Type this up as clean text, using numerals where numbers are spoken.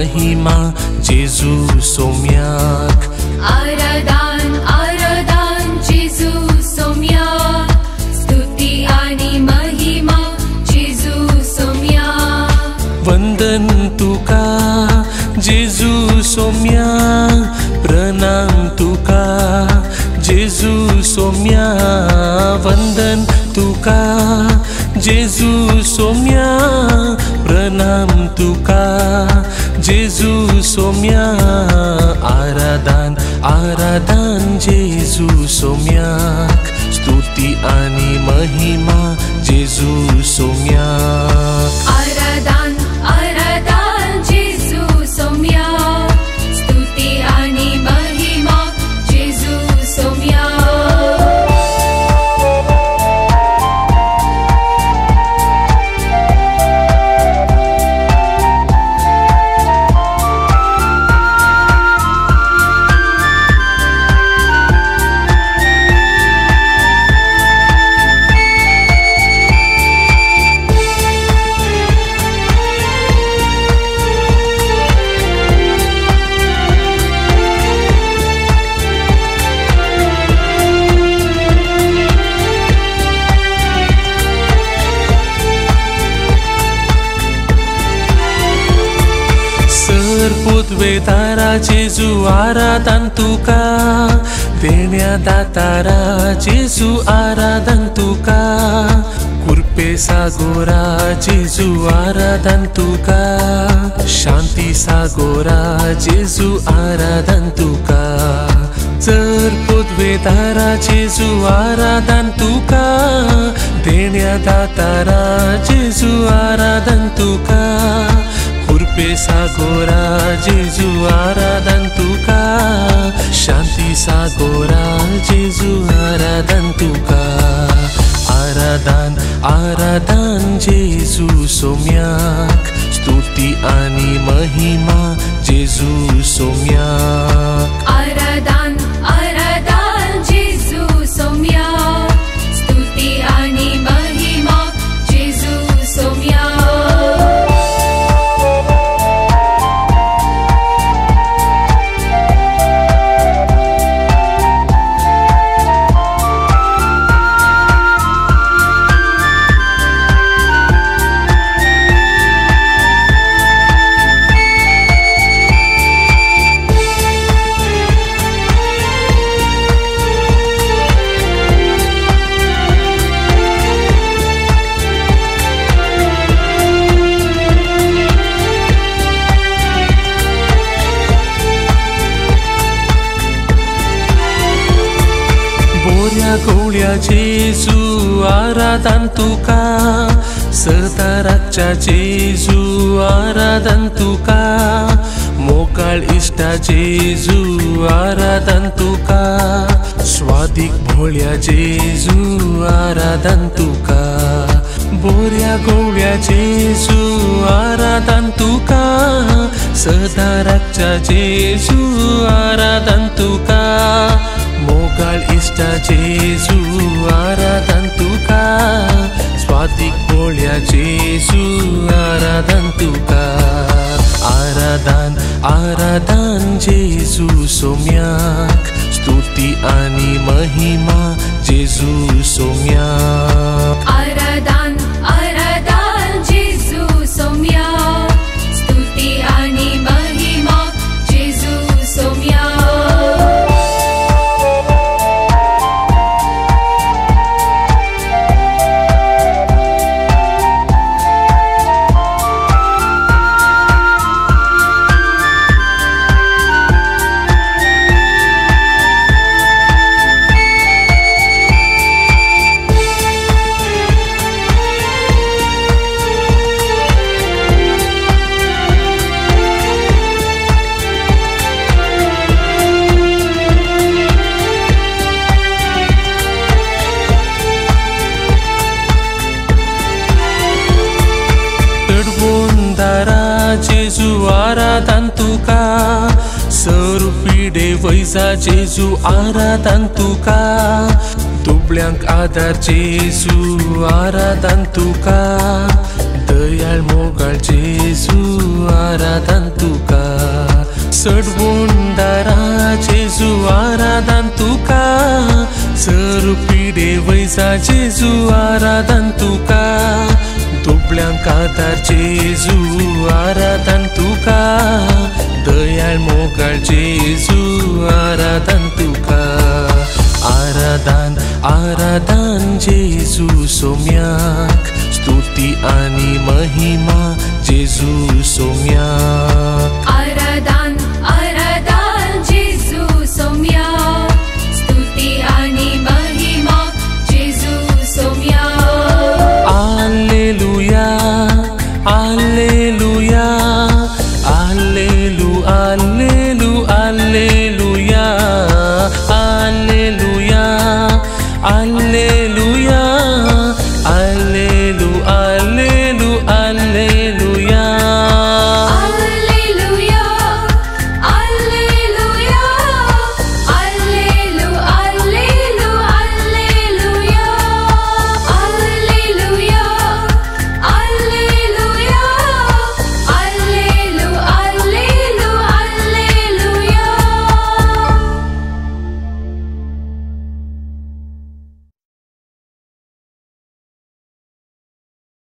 महिमा जेजू सोम्याक आराधन आराधन जेजू सोम्याक स्तुती आणि महिमा जेजू सोम्याक वंदन तुका जेजू सोम्या प्रणाम तुका जेजू सोम्या वंदन तुका जेजू सोम्या प्रणाम तुका जेजू सोम्या आराधन आराधन जेजू सोम्याक स्तुती आणि महिमा जेजू सोम्याक आराधन आराधन जेजू सोम्याक स्तुती आणि महिमा जेजू सोम्याक वेतारा जेजू आराधन तुका देण्या दातारा जेजू आराधन तुका कृपे सागोरा जेजू आराधन तुका शांती सागोरा जेजू आराधन तुका जर वेतारा जेजू आराधन तुका देण्या दातारा जेजू आराधन तुका कृपे सागोरा जेजू आराधन तुका शांती सागोरा जेजू आराधन तुका आराधन आराधन जेजू सोम्याक स्तुती आणि महिमा जेजू सोम्याक आराधन आराधन जेजू सोम्याक स्तुती आणि महिमा जेजू सोम्याक गवळ्या जेजू आराधन तुका सदाराच्या जेजू आराधन तुका मोकाळ इष्टा जेजू आराधन तुका स्वादिक भोळ्या जेजू आराधन तुका बोऱ्या गवळ्या जेजू आराधन तुका सदाराच्या जेजू आराधन तुका मोकाळ इष्टा जेजू आराधन तुका स्वादिक भोळ्या जेजू आराधन तुका आराधन आराधन जेजू सोम्याक स्तुती आणि महिमा जेजू सोम्याक आराधन आराधन जेजू सोम्याक स्तुती आणि महिमा जेजू सोम्याक जेजू आराधन तुका सरुपिडे वैजा जेजू आराधन तुका दुबळ्यांक आधार जेजू आराधन तुका दयाळ मोगाळ जेजू आराधन तुका सडवोंडारा जेजू आराधन तुका सरुपिडे वैसा जेजू आराधन तुका दुबळ्यांक आदार जेजू आराधन तुका दयाळ मोगाळ जेजू आराधन तुका आराधन आराधन जेजू सोम्याक स्तुती आनी महिमा जेजू सोम्याक